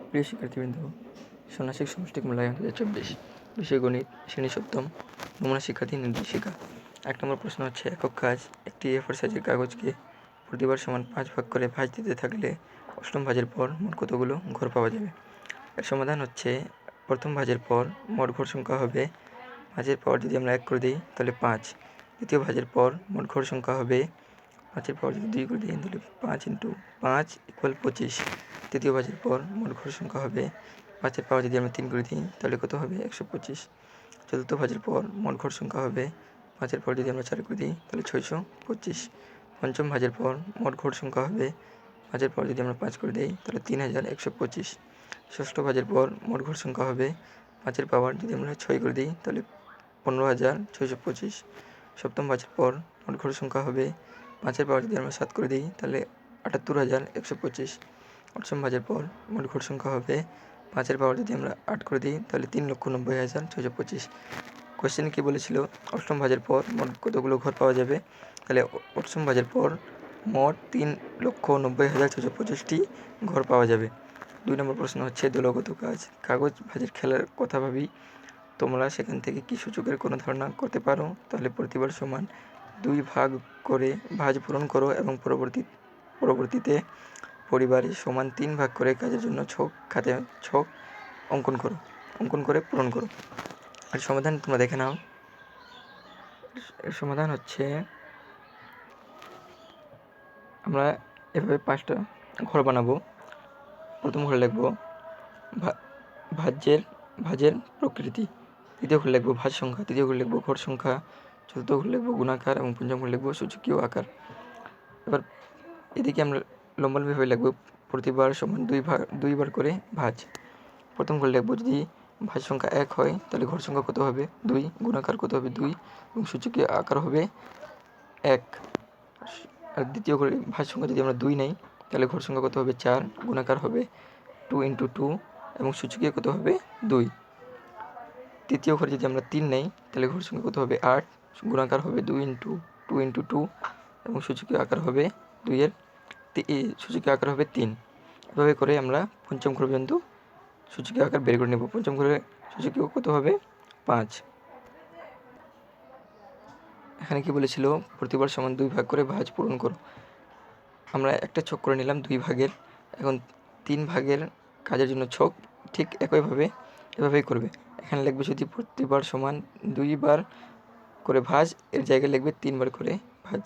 প্রিয় শিক্ষার্থীবৃন্দ, ষান্মাসিক সমষ্টিক মূল্যায়ন 2024 বিষয় গণিত, শ্রেণী সপ্তম, নমুনা শিক্ষার্থী নির্দেশিকা। 1 নম্বর প্রশ্ন হচ্ছে, একক কাজ একটি A4 সাইজের কাগজকে প্রতিবার সমান 5 ভাগ করে ভাঁজ দিতে থাকলে অষ্টম ভাঁজের পর মোট কতগুলো ঘর পাওয়া যাবে। এর সমাধান হচ্ছে, প্রথম ভাঁজের পর মোট ঘর সংখ্যা হবে, ভাঁজের পর যদি আমরা 1 করে দিই তাহলে 5। দ্বিতীয় ভাঁজের পর মোট ঘর সংখ্যা হবে, 5-এর পাওয়ার যদি 2 করে দিই তাহলে 5 × 5 = 25। তৃতীয় ভাঁজের পর মোট ঘর সংখ্যা হবে, 5-এর পাওয়ার যদি আমরা 3 করে দিই তাহলে কত হবে, 125। চতুর্থ ভাঁজের পর মোট ঘর সংখ্যা হবে, 5-এর পাওয়ার যদি আমরা 4 করে দিই তাহলে 625। পঞ্চম ভাঁজের পর মোট ঘর সংখ্যা হবে, 5-এর পাওয়ার যদি আমরা 5 করে দিই তাহলে 3125। ষষ্ঠ ভাঁজের পর মোট ঘর সংখ্যা হবে, 5-এর পাওয়ার যদি আমরা 6 করে দিই তাহলে 15625। সপ্তম ভাঁজের পর মোট ঘর সংখ্যা হবে, 5-এর পাওয়ার যদি আমরা 7 করে দিই তাহলে 78125। অষ্টম ভাঁজের পর মোট ঘর সংখ্যা হবে, 5-এর পাওয়ার যদি আমরা 8 করে দিই তাহলে 3,90,625। কোয়েশ্চেনে কী বলেছিল, অষ্টম ভাঁজের পর মোট কতগুলো ঘর পাওয়া যাবে। তাহলে অষ্টম ভাঁজের পর মোট 3,90,625টি ঘর পাওয়া যাবে। 2 নম্বর প্রশ্ন হচ্ছে, দলগত কাজ কাগজ ভাঁজের খেলার কথা ভাবি, তোমরা সেখান থেকে কি সূচকের কোনো ধারণা করতে পারো। তাহলে প্রতিবার সমান 2 ভাগ করে ভাঁজ পূরণ করো এবং পরবর্তীতে পরিবারে সমান 3 ভাগ করে কাজের জন্য খাতে ছক অঙ্কন করে পূরণ করো। আর সমাধান তোমরা দেখে নাও। এর সমাধান হচ্ছে, আমরা এভাবে 5টা ঘর বানাবো। প্রথম ঘরে লিখব ভাঁজের প্রকৃতি, দ্বিতীয় ঘরে লিখব ভাঁজ সংখ্যা, তৃতীয় ঘরে লিখব ঘর সংখ্যা, চতুর্থ ঘরে লিখব গুণাকার এবং পঞ্চম ঘরে লিখব সূচকীয় আকার। এবার এদিকে আমরা লম্বালম্বিভাবে লিখব, প্রতিবার সমান 2 বার করে ভাঁজ। প্রথম ঘরে লিখব, যদি ভাঁজ সংখ্যা 1 হয় তাহলে ঘর সংখ্যা কত হবে, 2, গুণাকার কত হবে 2 এবং সূচকীয় আকার হবে 1। আর দ্বিতীয় ঘরে ভাঁজ সংখ্যা যদি আমরা 2 নেই তাহলে ঘর সংখ্যা কত হবে, 4, গুণাকার হবে 2 × 2 এবং সূচকীয় কত হবে 2। তৃতীয় ঘরে যদি আমরা 3 নেই তাহলে ঘর সংখ্যা কত হবে, 8, গুণাকার হবে 2 × 2 এবং সূচকীয় আকার হবে 2-এর সূচকীয় আকার হবে 3। এভাবে করে আমরা পঞ্চম ঘর পর্যন্ত সূচকীয় আকার বের করে নেব। পঞ্চম ঘরে সূচকীয় কত হবে, 5। এখানে কি বলেছিল, প্রতিবার সমান 2 ভাগ করে ভাঁজ পূরণ করো। আমরা একটা ছক করে নিলাম 2 ভাগের। এখন 3 ভাগের কাজের জন্য ছক ঠিক এভাবেই করবে। এখানে লিখবে যদি প্রতিবার সমান 2 বার করে ভাঁজ, এর জায়গায় লিখবে 3 বার করে ভাঁজ।